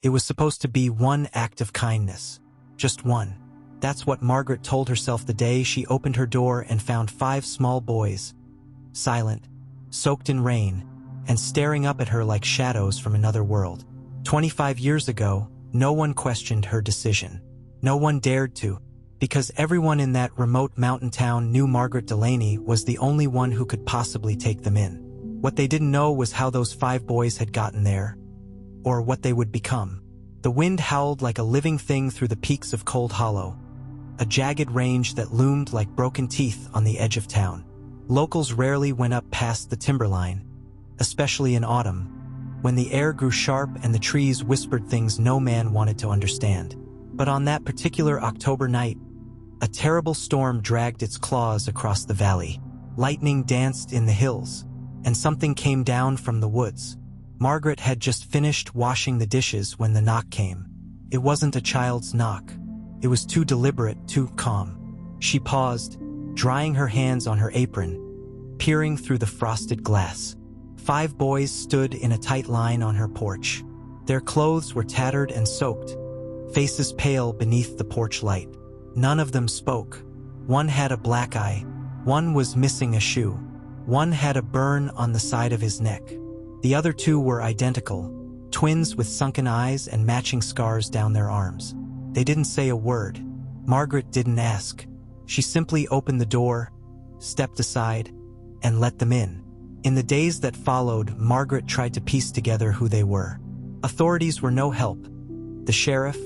It was supposed to be one act of kindness. Just one. That's what Margaret told herself the day she opened her door and found 5 small boys, silent, soaked in rain, and staring up at her like shadows from another world. 25 years ago, no one questioned her decision. No one dared to, because everyone in that remote mountain town knew Margaret Delaney was the only one who could possibly take them in. What they didn't know was how those 5 boys had gotten there, or what they would become. The wind howled like a living thing through the peaks of Cold Hollow, a jagged range that loomed like broken teeth on the edge of town. Locals rarely went up past the timberline, especially in autumn, when the air grew sharp and the trees whispered things no man wanted to understand. But on that particular October night, a terrible storm dragged its claws across the valley. Lightning danced in the hills, and something came down from the woods. Margaret had just finished washing the dishes when the knock came. It wasn't a child's knock. It was too deliberate, too calm. She paused, drying her hands on her apron, peering through the frosted glass. 5 boys stood in a tight line on her porch. Their clothes were tattered and soaked, faces pale beneath the porch light. None of them spoke. One had a black eye. One was missing a shoe. One had a burn on the side of his neck. The other 2 were identical, twins with sunken eyes and matching scars down their arms. They didn't say a word. Margaret didn't ask. She simply opened the door, stepped aside, and let them in. In the days that followed, Margaret tried to piece together who they were. Authorities were no help. The sheriff,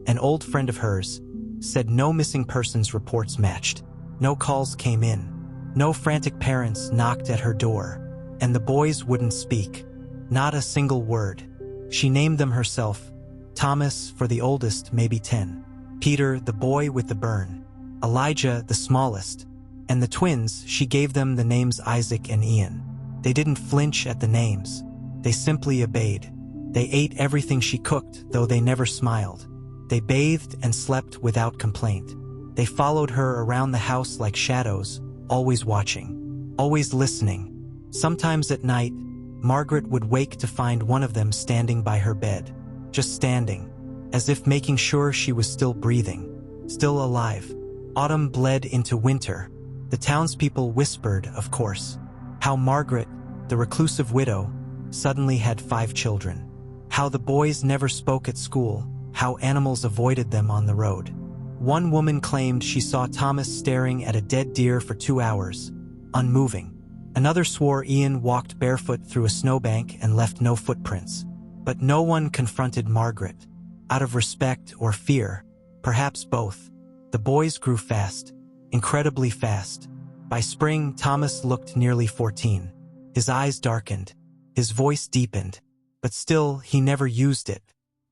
an old friend of hers, said no missing persons reports matched. No calls came in. No frantic parents knocked at her door. And the boys wouldn't speak. Not a single word. She named them herself. Thomas, for the oldest, maybe 10. Peter, the boy with the burn. Elijah, the smallest. And the twins, she gave them the names Isaac and Ian. They didn't flinch at the names. They simply obeyed. They ate everything she cooked, though they never smiled. They bathed and slept without complaint. They followed her around the house like shadows, always watching, always listening. Sometimes at night, Margaret would wake to find one of them standing by her bed, just standing, as if making sure she was still breathing, still alive. Autumn bled into winter. The townspeople whispered, of course, how Margaret, the reclusive widow, suddenly had 5 children. How the boys never spoke at school, how animals avoided them on the road. One woman claimed she saw Thomas staring at a dead deer for 2 hours, unmoving. Another swore Ian walked barefoot through a snowbank and left no footprints. But no one confronted Margaret. Out of respect or fear, perhaps both. The boys grew fast, incredibly fast. By spring, Thomas looked nearly 14. His eyes darkened, his voice deepened, but still he never used it.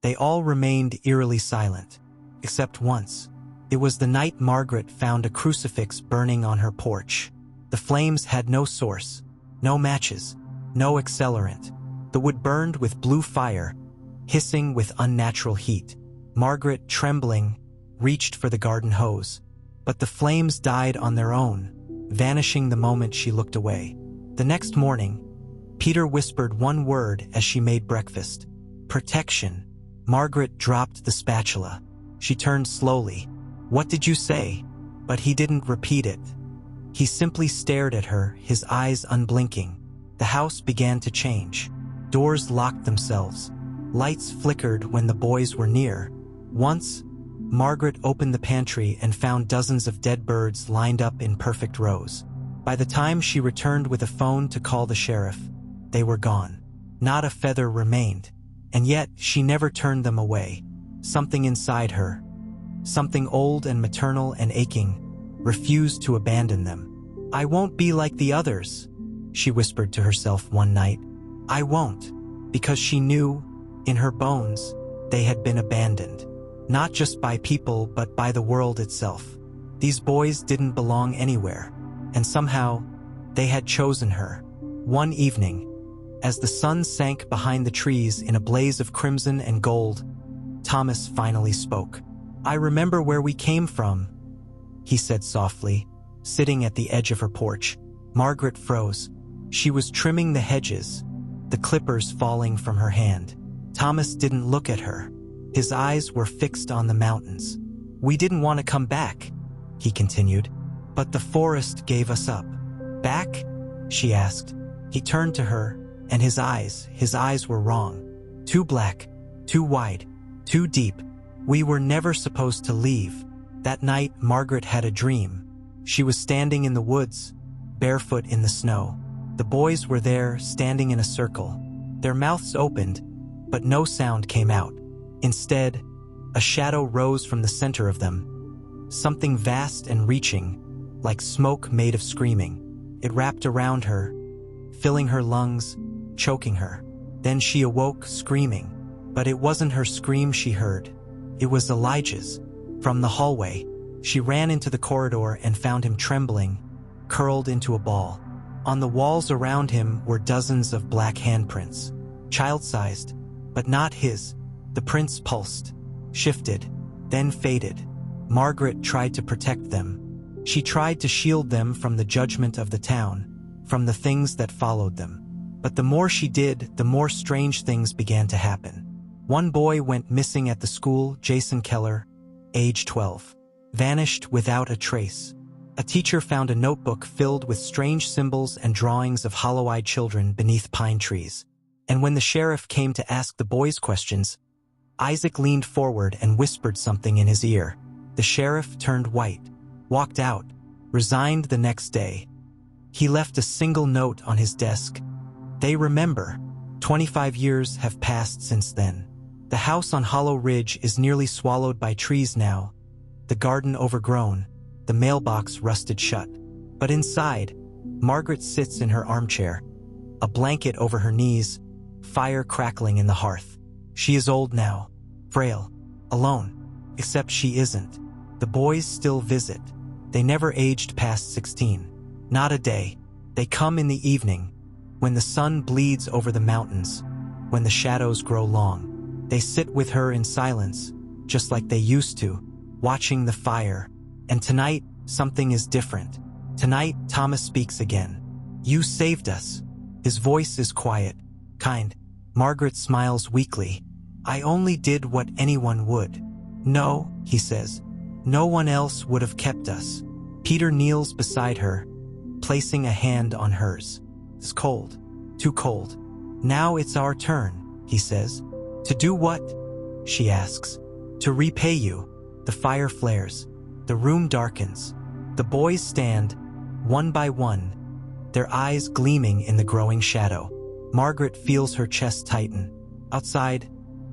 They all remained eerily silent, except once. It was the night Margaret found a crucifix burning on her porch. The flames had no source, no matches, no accelerant. The wood burned with blue fire, hissing with unnatural heat. Margaret, trembling, reached for the garden hose. But the flames died on their own, vanishing the moment she looked away. The next morning, Peter whispered one word as she made breakfast. Protection. Margaret dropped the spatula. She turned slowly. "What did you say?" But he didn't repeat it. He simply stared at her, his eyes unblinking. The house began to change. Doors locked themselves. Lights flickered when the boys were near. Once, Margaret opened the pantry and found dozens of dead birds lined up in perfect rows. By the time she returned with a phone to call the sheriff, they were gone. Not a feather remained. And yet, she never turned them away. Something inside her, something old and maternal and aching, refused to abandon them. "I won't be like the others," she whispered to herself one night. "I won't," because she knew, in her bones, they had been abandoned. Not just by people, but by the world itself. These boys didn't belong anywhere, and somehow, they had chosen her. One evening, as the sun sank behind the trees in a blaze of crimson and gold, Thomas finally spoke. "I remember where we came from," he said softly, sitting at the edge of her porch. Margaret froze. She was trimming the hedges, the clippers falling from her hand. Thomas didn't look at her. His eyes were fixed on the mountains. "We didn't want to come back," he continued, "but the forest gave us up." "Back?" she asked. He turned to her, and his eyes were wrong. Too black, too wide, too deep. "We were never supposed to leave." That night, Margaret had a dream. She was standing in the woods, barefoot in the snow. The boys were there, standing in a circle. Their mouths opened, but no sound came out. Instead, a shadow rose from the center of them, something vast and reaching, like smoke made of screaming. It wrapped around her, filling her lungs, choking her. Then she awoke, screaming. But it wasn't her scream she heard. It was Elijah's. From the hallway, she ran into the corridor and found him trembling, curled into a ball. On the walls around him were dozens of black handprints, child-sized, but not his. The prints pulsed, shifted, then faded. Margaret tried to protect them. She tried to shield them from the judgment of the town, from the things that followed them. But the more she did, the more strange things began to happen. One boy went missing at the school, Jason Keller, age 12. Vanished without a trace. A teacher found a notebook filled with strange symbols and drawings of hollow-eyed children beneath pine trees. And when the sheriff came to ask the boys questions, Isaac leaned forward and whispered something in his ear. The sheriff turned white, walked out, resigned the next day. He left a single note on his desk. "They remember. 25 years have passed since then. The house on Hollow Ridge is nearly swallowed by trees now, the garden overgrown, the mailbox rusted shut. But inside, Margaret sits in her armchair, a blanket over her knees, fire crackling in the hearth. She is old now, frail, alone, except she isn't. The boys still visit. They never aged past 16. Not a day. They come in the evening, when the sun bleeds over the mountains, when the shadows grow long. They sit with her in silence, just like they used to, watching the fire. And tonight, something is different. Tonight, Thomas speaks again. "You saved us." His voice is quiet, kind. Margaret smiles weakly. "I only did what anyone would." "No," he says. "No one else would have kept us." Peter kneels beside her, placing a hand on hers. "It's cold. Too cold. Now it's our turn," he says. "To do what?" she asks. "To repay you." The fire flares. The room darkens. The boys stand, one by one, their eyes gleaming in the growing shadow. Margaret feels her chest tighten. Outside,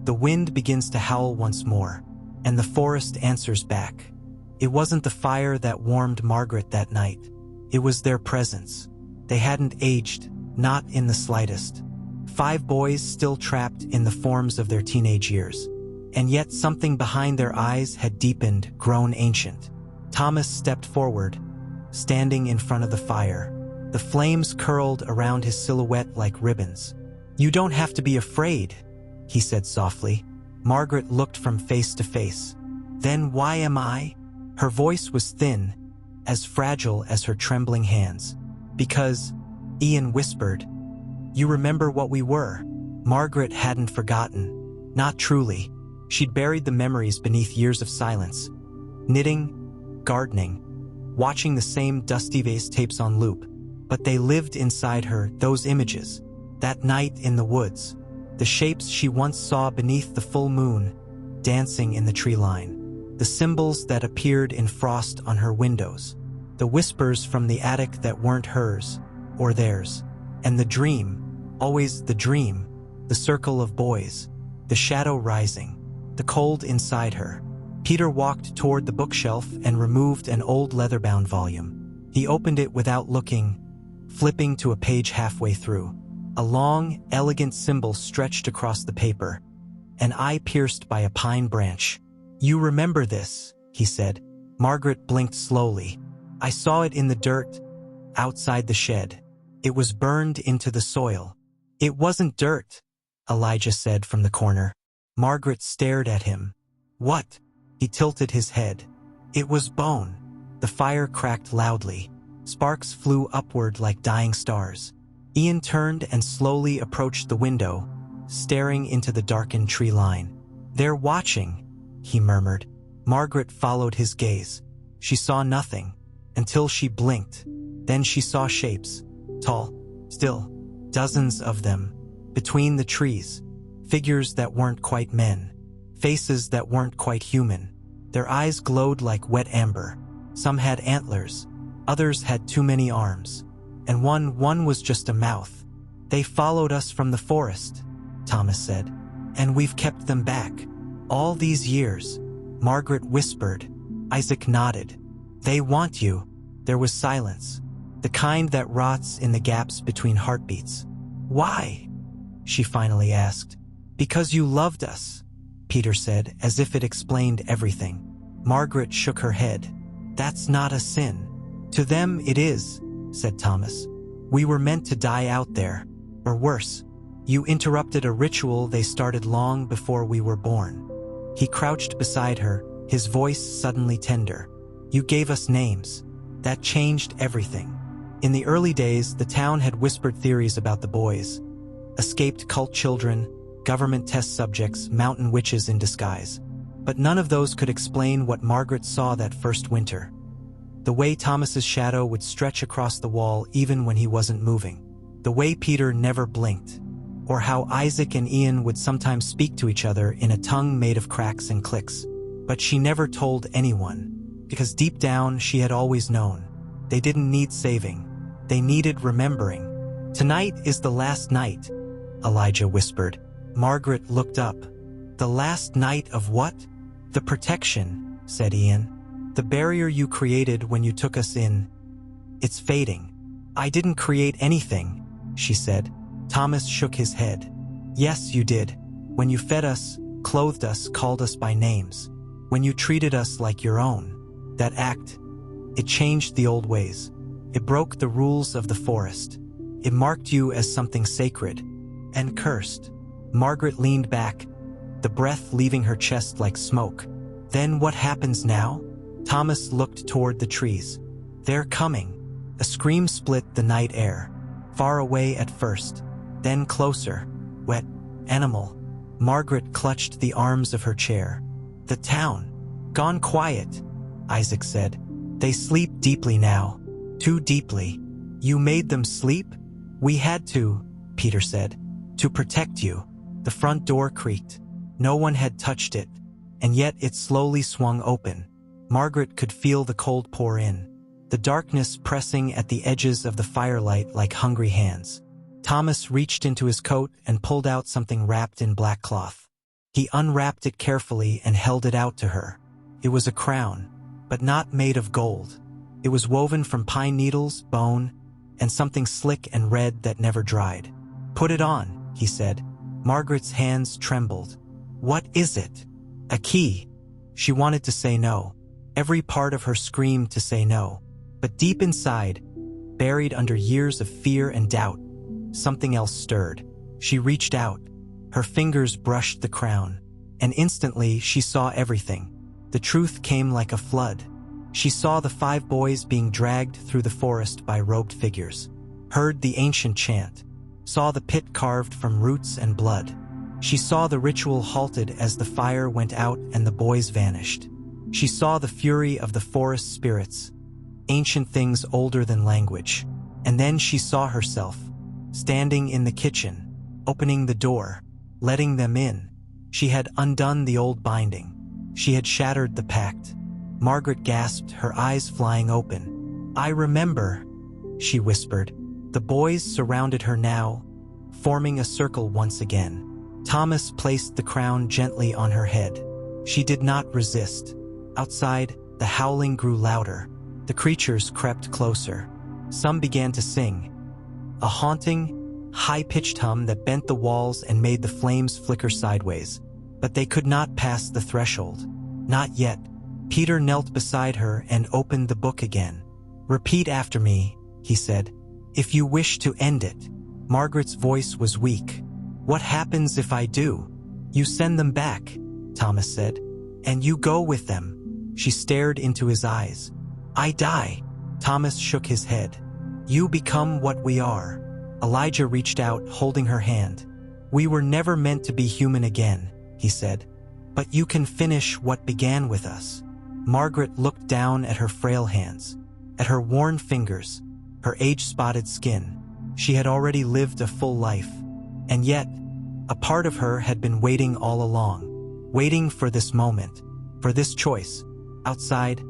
the wind begins to howl once more, and the forest answers back. It wasn't the fire that warmed Margaret that night. It was their presence. They hadn't aged, not in the slightest. 5 boys still trapped in the forms of their teenage years. And yet something behind their eyes had deepened, grown ancient. Thomas stepped forward, standing in front of the fire. The flames curled around his silhouette like ribbons. "You don't have to be afraid," he said softly. Margaret looked from face to face. "Then why am I?" Her voice was thin, as fragile as her trembling hands. "Because," Ian whispered, "you remember what we were." Margaret hadn't forgotten. Not truly. She'd buried the memories beneath years of silence. Knitting, gardening, watching the same dusty vase tapes on loop. But they lived inside her, those images. That night in the woods. The shapes she once saw beneath the full moon, dancing in the tree line. The symbols that appeared in frost on her windows. The whispers from the attic that weren't hers, or theirs. And the dream, always the dream, the circle of boys, the shadow rising, the cold inside her. Peter walked toward the bookshelf and removed an old leather-bound volume. He opened it without looking, flipping to a page halfway through. A long, elegant symbol stretched across the paper, an eye pierced by a pine branch. "You remember this," he said. Margaret blinked slowly. "I saw it in the dirt, outside the shed. It was burned into the soil." "It wasn't dirt," Elijah said from the corner. Margaret stared at him. "What?" He tilted his head. "It was bone." The fire cracked loudly. Sparks flew upward like dying stars. Ian turned and slowly approached the window, staring into the darkened tree line. "They're watching," he murmured. Margaret followed his gaze. She saw nothing, until she blinked. Then she saw shapes, tall, still, dozens of them, between the trees. Figures that weren't quite men, faces that weren't quite human. Their eyes glowed like wet amber. Some had antlers, others had too many arms, and one was just a mouth. "They followed us from the forest," Thomas said, "and we've kept them back. All these years," Margaret whispered. Isaac nodded. "They want you." There was silence, the kind that rots in the gaps between heartbeats. "Why?" she finally asked. "Because you loved us," Peter said, as if it explained everything. Margaret shook her head. "That's not a sin." "To them it is," said Thomas. "We were meant to die out there, or worse. You interrupted a ritual they started long before we were born." He crouched beside her, his voice suddenly tender. "You gave us names. That changed everything." In the early days, the town had whispered theories about the boys. Escaped cult children, government test subjects, mountain witches in disguise. But none of those could explain what Margaret saw that first winter. The way Thomas's shadow would stretch across the wall even when he wasn't moving. The way Peter never blinked. Or how Isaac and Ian would sometimes speak to each other in a tongue made of cracks and clicks. But she never told anyone, because deep down she had always known. They didn't need saving. They needed remembering. "Tonight is the last night," Elijah whispered. Margaret looked up. "The last night of what?" "The protection," said Ian. "The barrier you created when you took us in. It's fading." "I didn't create anything," she said. Thomas shook his head. "Yes, you did. When you fed us, clothed us, called us by names. When you treated us like your own. That act, it changed the old ways. It broke the rules of the forest. It marked you as something sacred and cursed." Margaret leaned back, the breath leaving her chest like smoke. "Then what happens now?" Thomas looked toward the trees. "They're coming." A scream split the night air. Far away at first, then closer. "Wet animal." Margaret clutched the arms of her chair. "The town. Gone quiet," Isaac said. "They sleep deeply now. Too deeply." "You made them sleep?" "We had to," Peter said. "To protect you." The front door creaked. No one had touched it, and yet it slowly swung open. Margaret could feel the cold pour in, the darkness pressing at the edges of the firelight like hungry hands. Thomas reached into his coat and pulled out something wrapped in black cloth. He unwrapped it carefully and held it out to her. It was a crown, but not made of gold. It was woven from pine needles, bone, and something slick and red that never dried. "Put it on," he said. Margaret's hands trembled. "What is it?" "A key." She wanted to say no. Every part of her screamed to say no. But deep inside, buried under years of fear and doubt, something else stirred. She reached out. Her fingers brushed the crown, and instantly she saw everything. The truth came like a flood. She saw the 5 boys being dragged through the forest by robed figures, heard the ancient chant, saw the pit carved from roots and blood. She saw the ritual halted as the fire went out and the boys vanished. She saw the fury of the forest spirits, ancient things older than language. And then she saw herself, standing in the kitchen, opening the door, letting them in. She had undone the old binding. She had shattered the pact. Margaret gasped, her eyes flying open. "I remember," she whispered. The boys surrounded her now, forming a circle once again. Thomas placed the crown gently on her head. She did not resist. Outside, the howling grew louder. The creatures crept closer. Some began to sing, a haunting, high-pitched hum that bent the walls and made the flames flicker sideways. But they could not pass the threshold. Not yet. Peter knelt beside her and opened the book again. "Repeat after me," he said, "if you wish to end it." Margaret's voice was weak. "What happens if I do?" "You send them back," Thomas said. "And you go with them." She stared into his eyes. "I die." Thomas shook his head. "You become what we are." Elijah reached out, holding her hand. "We were never meant to be human again," he said. "But you can finish what began with us." Margaret looked down at her frail hands, at her worn fingers, her age-spotted skin. She had already lived a full life. And yet, a part of her had been waiting all along, waiting for this moment, for this choice. Outside,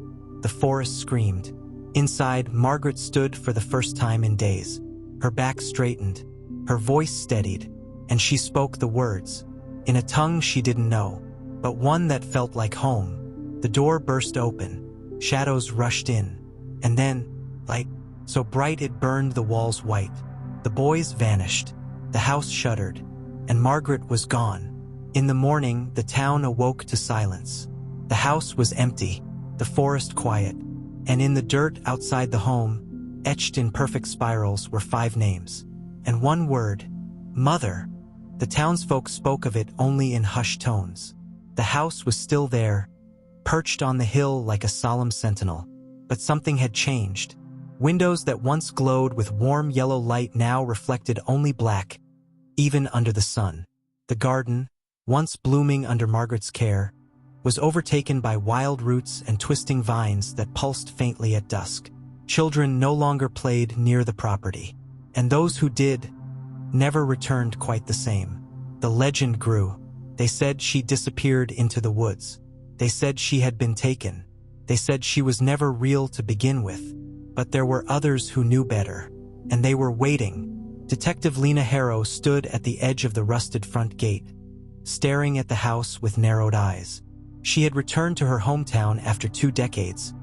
the forest screamed. Inside, Margaret stood for the first time in days. Her back straightened, her voice steadied, and she spoke the words, in a tongue she didn't know, but one that felt like home. The door burst open, shadows rushed in, and then, light, so bright it burned the walls white. The boys vanished, the house shuddered, and Margaret was gone. In the morning, the town awoke to silence. The house was empty, the forest quiet, and in the dirt outside the home, etched in perfect spirals, were 5 names. And one word, Mother. The townsfolk spoke of it only in hushed tones. The house was still there, perched on the hill like a solemn sentinel. But something had changed. Windows that once glowed with warm yellow light now reflected only black, even under the sun. The garden, once blooming under Margaret's care, was overtaken by wild roots and twisting vines that pulsed faintly at dusk. Children no longer played near the property, and those who did never returned quite the same. The legend grew. They said she disappeared into the woods. They said she had been taken. They said she was never real to begin with. But there were others who knew better, and they were waiting. Detective Lena Harrow stood at the edge of the rusted front gate, staring at the house with narrowed eyes. She had returned to her hometown after 2 decades,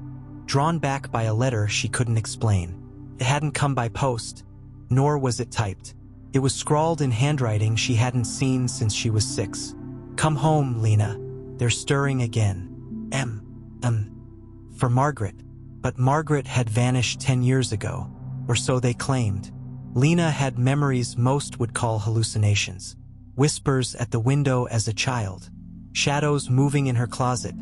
drawn back by a letter she couldn't explain. It hadn't come by post, nor was it typed. It was scrawled in handwriting she hadn't seen since she was 6. "Come home, Lena. They're stirring again. For Margaret. But Margaret had vanished 10 years ago, or so they claimed. Lena had memories most would call hallucinations. Whispers at the window as a child. Shadows moving in her closet,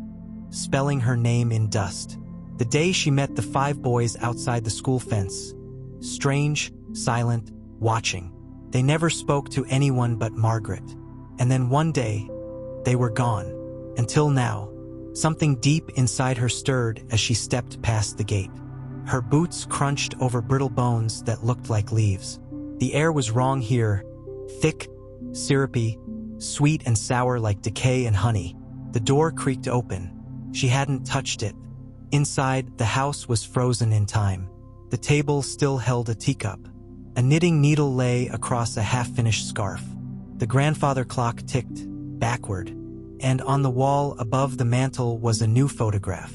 spelling her name in dust. The day she met the 5 boys outside the school fence. Strange, silent, watching. They never spoke to anyone but Margaret. And then one day, they were gone. Until now. Something deep inside her stirred as she stepped past the gate. Her boots crunched over brittle bones that looked like leaves. The air was wrong here. Thick, syrupy, sweet and sour like decay and honey. The door creaked open. She hadn't touched it. Inside, the house was frozen in time. The table still held a teacup. A knitting needle lay across a half-finished scarf. The grandfather clock ticked backward. And on the wall above the mantel was a new photograph.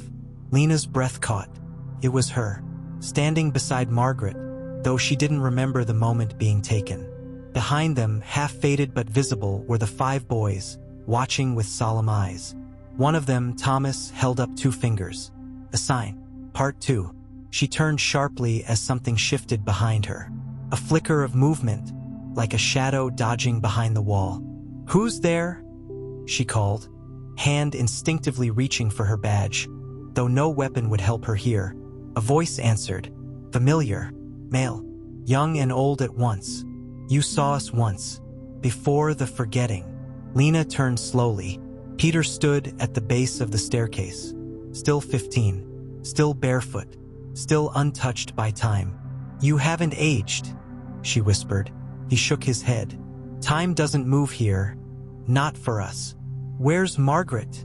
Lena's breath caught. It was her, standing beside Margaret, though she didn't remember the moment being taken. Behind them, half-faded but visible, were the 5 boys, watching with solemn eyes. One of them, Thomas, held up 2 fingers. A sign. Part 2. She turned sharply as something shifted behind her. A flicker of movement, like a shadow dodging behind the wall. "Who's there?" she called, hand instinctively reaching for her badge, though no weapon would help her here. A voice answered, familiar, male, young and old at once. "You saw us once, before the forgetting." Lena turned slowly. Peter stood at the base of the staircase, still 15, still barefoot, still untouched by time. "You haven't aged," she whispered. He shook his head. "Time doesn't move here, not for us." "Where's Margaret?"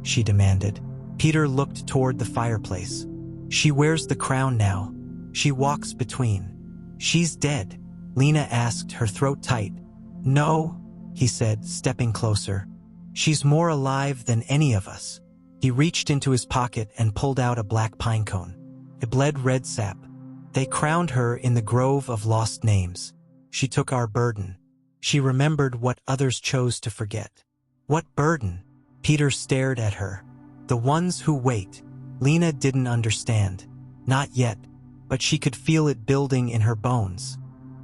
she demanded. Peter looked toward the fireplace. "She wears the crown now. She walks between." "She's dead?" Lena asked, her throat tight. "No," he said, stepping closer. "She's more alive than any of us." He reached into his pocket and pulled out a black pine cone. It bled red sap. "They crowned her in the grove of lost names. She took our burden. She remembered what others chose to forget." "What burden?" Peter stared at her. "The ones who wait." Lena didn't understand. Not yet, but she could feel it building in her bones.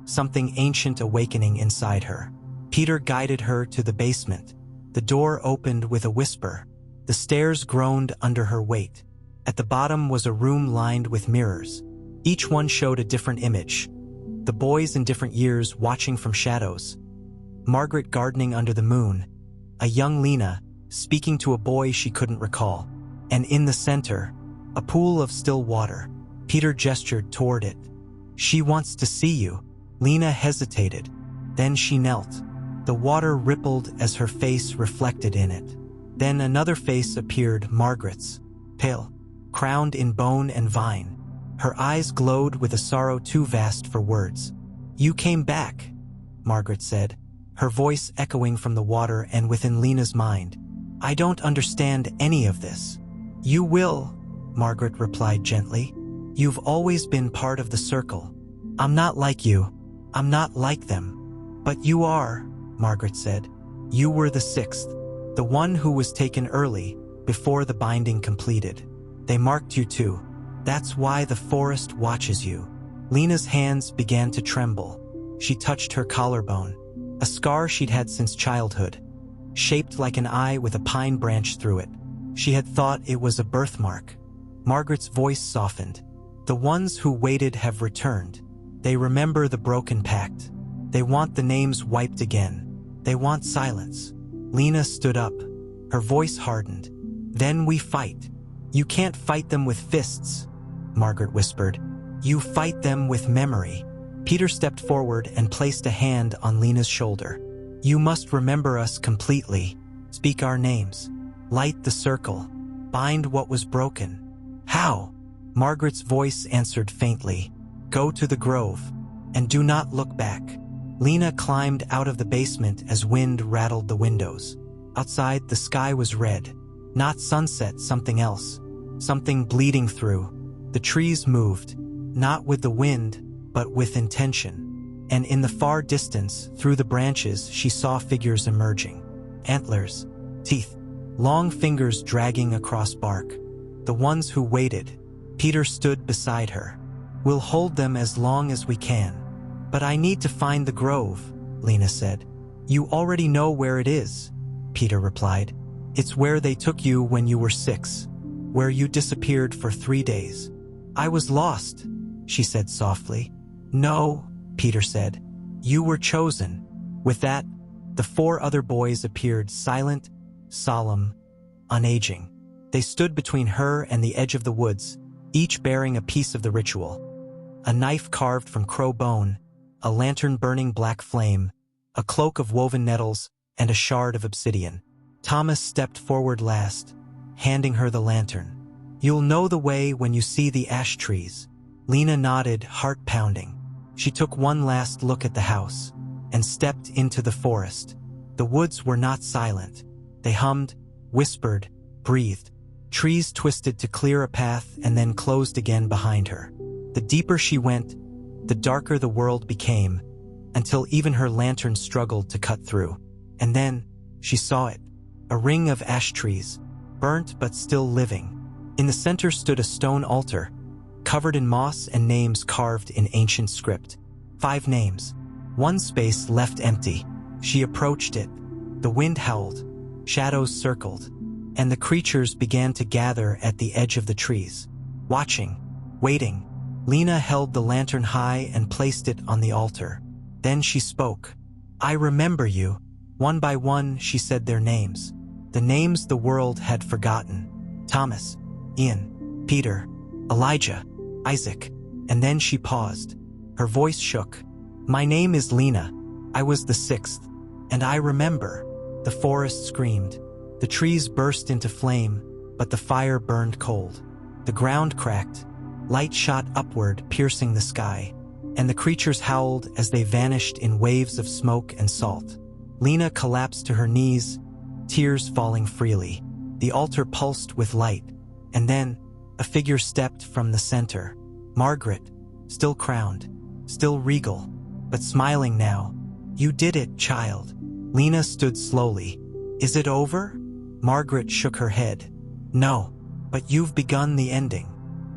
Something ancient awakening inside her. Peter guided her to the basement. The door opened with a whisper. The stairs groaned under her weight. At the bottom was a room lined with mirrors. Each one showed a different image. The boys in different years watching from shadows. Margaret gardening under the moon, a young Lena speaking to a boy she couldn't recall, and in the center, a pool of still water. Peter gestured toward it. "She wants to see you." Lena hesitated. Then she knelt. The water rippled as her face reflected in it. Then another face appeared, Margaret's, pale, crowned in bone and vine. Her eyes glowed with a sorrow too vast for words. "You came back," Margaret said, her voice echoing from the water and within Lena's mind. "I don't understand any of this." "You will," Margaret replied gently. "You've always been part of the circle. I'm not like you. I'm not like them. But you are," Margaret said. "You were the sixth, the one who was taken early, before the binding completed. They marked you too. That's why the forest watches you." Lena's hands began to tremble. She touched her collarbone, a scar she'd had since childhood, shaped like an eye with a pine branch through it. She had thought it was a birthmark. Margaret's voice softened. "The ones who waited have returned. They remember the broken pact. They want the names wiped again. They want silence." Lena stood up. Her voice hardened. "Then we fight." "You can't fight them with fists," Margaret whispered. "You fight them with memory." Peter stepped forward and placed a hand on Lena's shoulder. "You must remember us completely. Speak our names. Light the circle. Bind what was broken." "How?" Margaret's voice answered faintly. "Go to the grove, and do not look back." Lena climbed out of the basement as wind rattled the windows. Outside, the sky was red. Not sunset, something else. Something bleeding through. The trees moved, not with the wind, but with intention. And in the far distance, through the branches, she saw figures emerging. Antlers, teeth, long fingers dragging across bark. The ones who waited. Peter stood beside her. "We'll hold them as long as we can." "But I need to find the grove," Lena said. "You already know where it is," Peter replied. "It's where they took you when you were 6, where you disappeared for 3 days." "I was lost," she said softly. "No," Peter said. "You were chosen." With that, the 4 other boys appeared, silent, solemn, unaging. They stood between her and the edge of the woods, each bearing a piece of the ritual. A knife carved from crow bone, a lantern burning black flame, a cloak of woven nettles, and a shard of obsidian. Thomas stepped forward last, handing her the lantern. "You'll know the way when you see the ash trees." Lena nodded, heart pounding. She took one last look at the house, and stepped into the forest. The woods were not silent. They hummed, whispered, breathed. Trees twisted to clear a path and then closed again behind her. The deeper she went, the darker the world became, until even her lantern struggled to cut through. And then, she saw it, a ring of ash trees, burnt but still living. In the center stood a stone altar, covered in moss and names carved in ancient script. 5 names. One space left empty. She approached it. The wind howled, shadows circled, and the creatures began to gather at the edge of the trees, watching, waiting. Lena held the lantern high and placed it on the altar. Then she spoke. "I remember you." One by one, she said their names. The names the world had forgotten. Thomas, Ian, Peter, Elijah, Isaac. And then she paused. Her voice shook. "My name is Lena. I was the 6th. And I remember." The forest screamed. The trees burst into flame, but the fire burned cold. The ground cracked. Light shot upward, piercing the sky, and the creatures howled as they vanished in waves of smoke and salt. Lena collapsed to her knees, tears falling freely. The altar pulsed with light, and then a figure stepped from the center. Margaret, still crowned, still regal, but smiling now. "You did it, child." Lena stood slowly. "Is it over?" Margaret shook her head. "No, but you've begun the ending."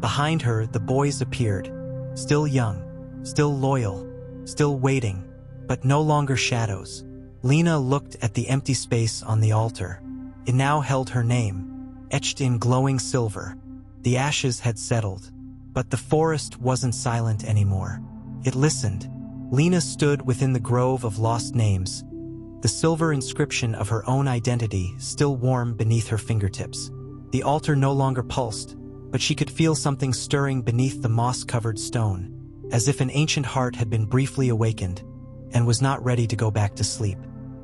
Behind her, the boys appeared, still young, still loyal, still waiting, but no longer shadows. Lena looked at the empty space on the altar. It now held her name, etched in glowing silver. The ashes had settled, but the forest wasn't silent anymore. It listened. Lena stood within the grove of lost names, the silver inscription of her own identity still warm beneath her fingertips. The altar no longer pulsed, but she could feel something stirring beneath the moss-covered stone, as if an ancient heart had been briefly awakened and was not ready to go back to sleep.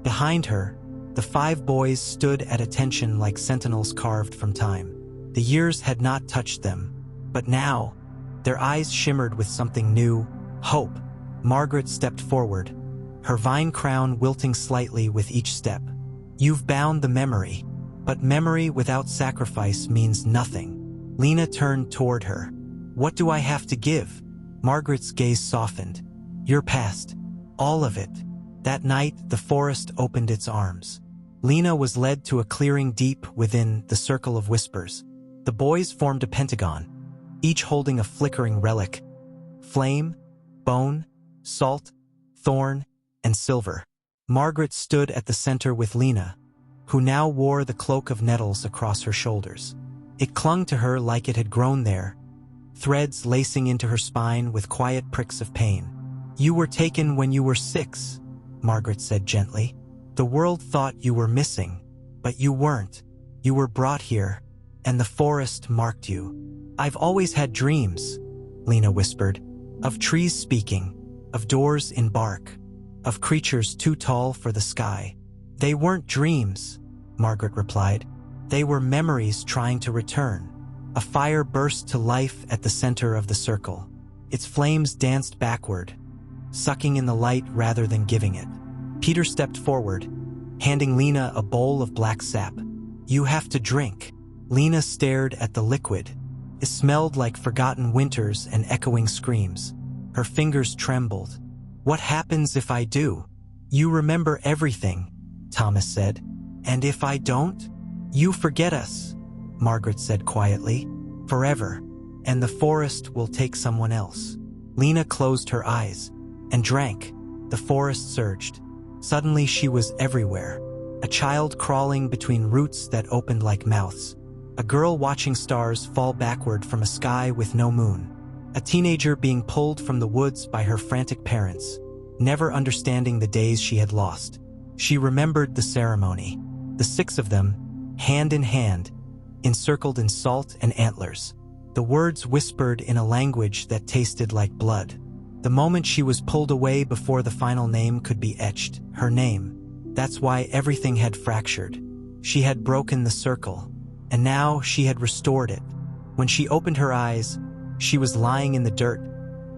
Behind her, the 5 boys stood at attention like sentinels carved from time. The years had not touched them, but now, their eyes shimmered with something new, hope. Margaret stepped forward, her vine crown wilting slightly with each step. You've bound the memory, but memory without sacrifice means nothing. Lena turned toward her. What do I have to give? Margaret's gaze softened. Your past. All of it. That night, the forest opened its arms. Lena was led to a clearing deep within the circle of whispers. The boys formed a pentagon, each holding a flickering relic. Flame, bone, salt, thorn, and silver. Margaret stood at the center with Lena, who now wore the cloak of nettles across her shoulders. It clung to her like it had grown there, threads lacing into her spine with quiet pricks of pain. You were taken when you were 6, Margaret said gently. The world thought you were missing, but you weren't. You were brought here, and the forest marked you. I've always had dreams, Lena whispered, of trees speaking, of doors in bark, of creatures too tall for the sky. They weren't dreams, Margaret replied. They were memories trying to return. A fire burst to life at the center of the circle. Its flames danced backward, sucking in the light rather than giving it. Peter stepped forward, handing Lena a bowl of black sap. You have to drink. Lena stared at the liquid. It smelled like forgotten winters and echoing screams. Her fingers trembled. What happens if I do? You remember everything, Thomas said. And if I don't? You forget us, Margaret said quietly. Forever. And the forest will take someone else. Lena closed her eyes and drank. The forest surged. Suddenly she was everywhere. A child crawling between roots that opened like mouths. A girl watching stars fall backward from a sky with no moon. A teenager being pulled from the woods by her frantic parents, never understanding the days she had lost. She remembered the ceremony. The 6 of them, hand in hand, encircled in salt and antlers. The words whispered in a language that tasted like blood. The moment she was pulled away before the final name could be etched, her name. That's why everything had fractured. She had broken the circle, and now she had restored it. When she opened her eyes, she was lying in the dirt,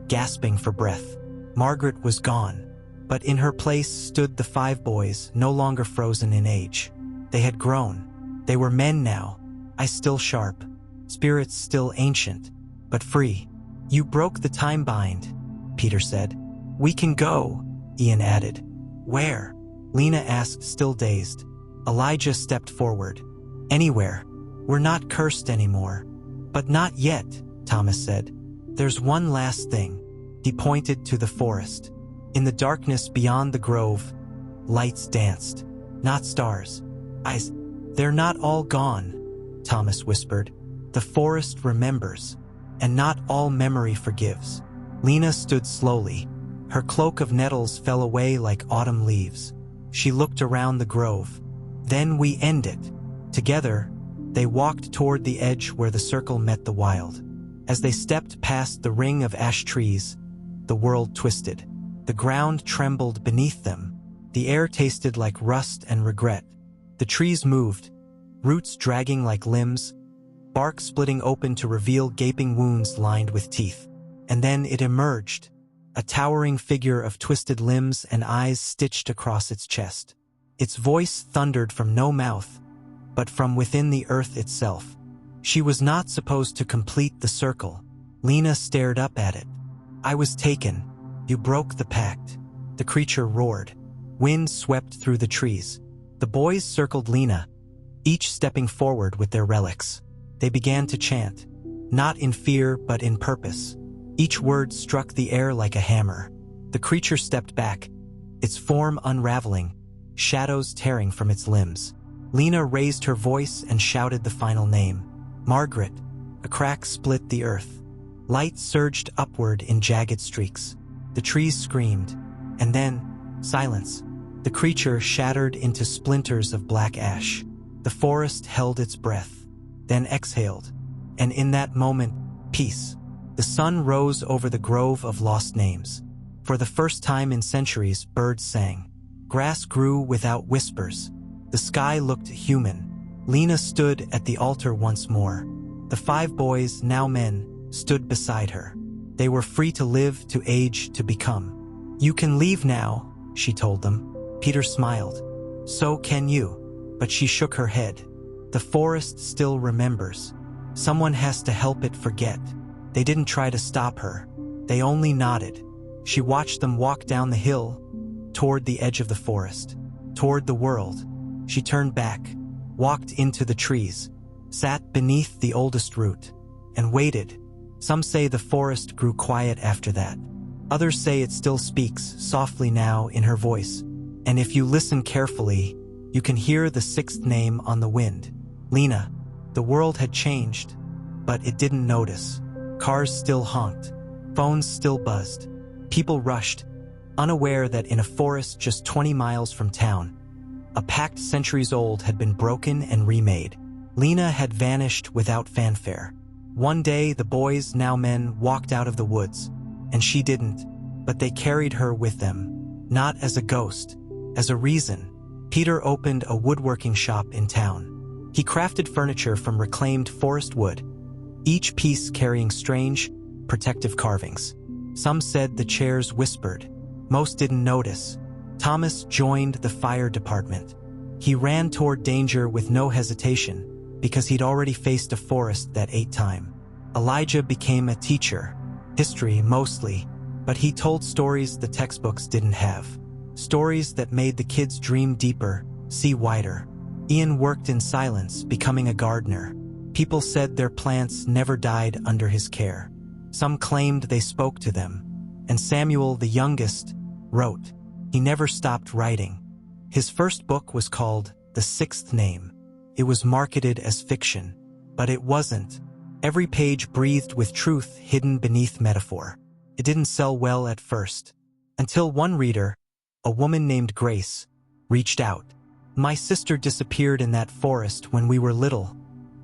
gasping for breath. Margaret was gone, but in her place stood the 5 boys, no longer frozen in age. They had grown. They were men now, eyes still sharp, spirits still ancient, but free. You broke the time bind, Peter said. We can go, Ian added. Where? Lena asked, still dazed. Elijah stepped forward. Anywhere. We're not cursed anymore. But not yet, Thomas said. There's one last thing. He pointed to the forest. In the darkness beyond the grove, lights danced. Not stars. Eyes. They're not all gone, Thomas whispered. The forest remembers, and not all memory forgives. Lena stood slowly. Her cloak of nettles fell away like autumn leaves. She looked around the grove. Then we end it. Together, they walked toward the edge where the circle met the wild. As they stepped past the ring of ash trees, the world twisted. The ground trembled beneath them. The air tasted like rust and regret. The trees moved, roots dragging like limbs, bark splitting open to reveal gaping wounds lined with teeth. And then it emerged, a towering figure of twisted limbs and eyes stitched across its chest. Its voice thundered from no mouth, but from within the earth itself. She was not supposed to complete the circle. Lena stared up at it. I was taken. You broke the pact. The creature roared. Wind swept through the trees. The boys circled Lena, each stepping forward with their relics. They began to chant, not in fear but in purpose. Each word struck the air like a hammer. The creature stepped back, its form unraveling, shadows tearing from its limbs. Lena raised her voice and shouted the final name. Margaret. A crack split the earth. Light surged upward in jagged streaks. The trees screamed, and then, silence. The creature shattered into splinters of black ash. The forest held its breath, then exhaled, and in that moment, peace. The sun rose over the grove of lost names. For the first time in centuries, birds sang. Grass grew without whispers. The sky looked human. Lena stood at the altar once more. The 5 boys, now men, stood beside her. They were free to live, to age, to become. "You can leave now," she told them. Peter smiled. "So can you." But she shook her head. "The forest still remembers. Someone has to help it forget." They didn't try to stop her. They only nodded. She watched them walk down the hill, toward the edge of the forest, toward the world. She turned back, walked into the trees, sat beneath the oldest root, and waited. Some say the forest grew quiet after that. Others say it still speaks softly now in her voice. And if you listen carefully, you can hear the 6th name on the wind. Lena. The world had changed, but it didn't notice. Cars still honked. Phones still buzzed. People rushed, unaware that in a forest just 20 miles from town, a pact centuries old had been broken and remade. Lena had vanished without fanfare. One day the boys, now men, walked out of the woods, and she didn't, but they carried her with them, not as a ghost, as a reason. Peter opened a woodworking shop in town. He crafted furniture from reclaimed forest wood, each piece carrying strange, protective carvings. Some said the chairs whispered. Most didn't notice. Thomas joined the fire department. He ran toward danger with no hesitation, because he'd already faced a forest that ate time. Elijah became a teacher, history mostly, but he told stories the textbooks didn't have. Stories that made the kids dream deeper, see wider. Ian worked in silence, becoming a gardener. People said their plants never died under his care. Some claimed they spoke to them. And Samuel, the youngest, wrote. He never stopped writing. His first book was called The 6th Name. It was marketed as fiction, but it wasn't. Every page breathed with truth hidden beneath metaphor. It didn't sell well at first, until one reader, a woman named Grace, reached out. "My sister disappeared in that forest when we were little,"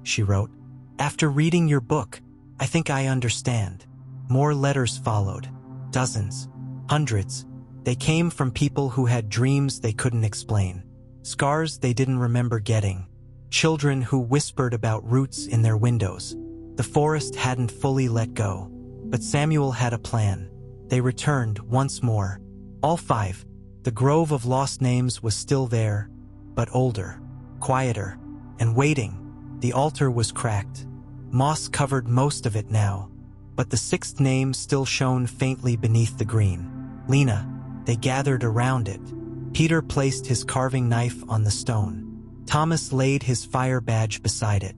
she wrote. "After reading your book, I think I understand." More letters followed. Dozens. Hundreds. They came from people who had dreams they couldn't explain. Scars they didn't remember getting. Children who whispered about roots in their windows. The forest hadn't fully let go. But Samuel had a plan. They returned once more. All 5. The grove of lost names was still there, but older, quieter, and waiting. The altar was cracked. Moss covered most of it now, but the 6th name still shone faintly beneath the green. Lena. They gathered around it. Peter placed his carving knife on the stone. Thomas laid his fire badge beside it.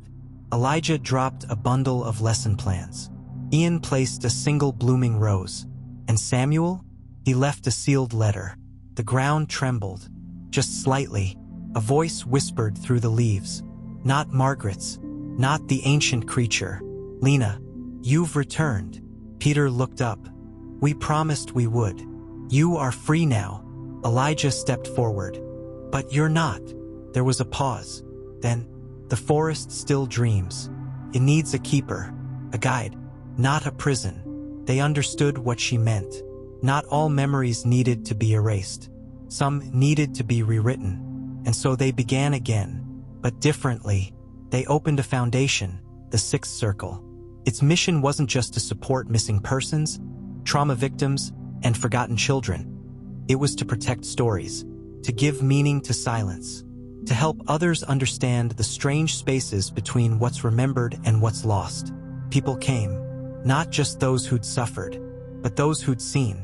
Elijah dropped a bundle of lesson plans. Ian placed a single blooming rose. And Samuel? He left a sealed letter. The ground trembled. Just slightly. A voice whispered through the leaves. Not Margaret's. Not the ancient creature. "Lena, you've returned." Peter looked up. "We promised we would. You are free now." Elijah stepped forward. "But you're not." There was a pause. Then, "The forest still dreams. It needs a keeper, a guide, not a prison." They understood what she meant. Not all memories needed to be erased. Some needed to be rewritten. And so they began again, but differently. They opened a foundation, the 6th Circle. Its mission wasn't just to support missing persons, trauma victims, and forgotten children. It was to protect stories, to give meaning to silence, to help others understand the strange spaces between what's remembered and what's lost. People came, not just those who'd suffered, but those who'd seen.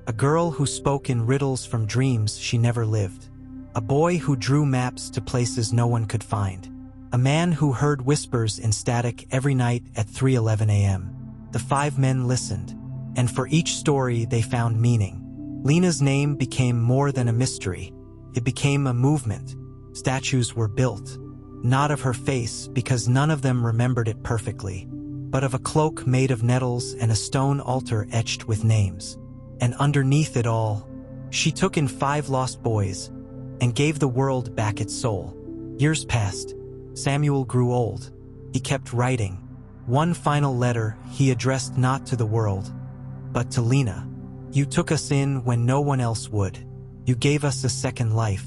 A girl who spoke in riddles from dreams she never lived. A boy who drew maps to places no one could find. A man who heard whispers in static every night at 3:11 a.m. The 5 men listened, and for each story they found meaning. Lena's name became more than a mystery. It became a movement. Statues were built, not of her face because none of them remembered it perfectly, but of a cloak made of nettles and a stone altar etched with names. And underneath it all, she took in 5 lost boys, and gave the world back its soul. Years passed. Samuel grew old. He kept writing. One final letter he addressed not to the world, but to Lena. You took us in when no one else would. You gave us a second life.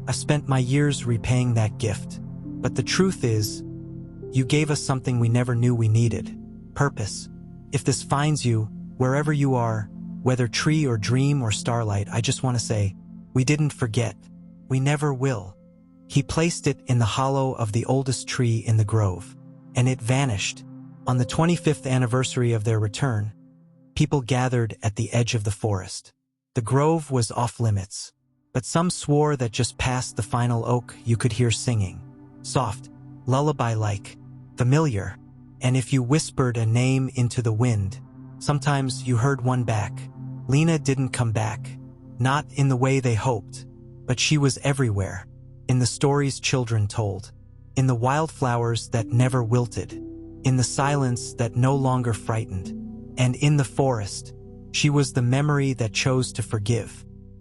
I spent my years repaying that gift. But the truth is, you gave us something we never knew we needed. Purpose. If this finds you, wherever you are, whether tree or dream or starlight, I just want to say, we didn't forget. We never will. He placed it in the hollow of the oldest tree in the grove, and it vanished. On the 25th anniversary of their return, people gathered at the edge of the forest. The grove was off limits, but some swore that just past the final oak you could hear singing. Soft, lullaby-like, familiar, and if you whispered a name into the wind, sometimes you heard one back. Lena didn't come back, not in the way they hoped, but she was everywhere, in the stories children told, in the wildflowers that never wilted, in the silence that no longer frightened, and in the forest. She was the memory that chose to forgive.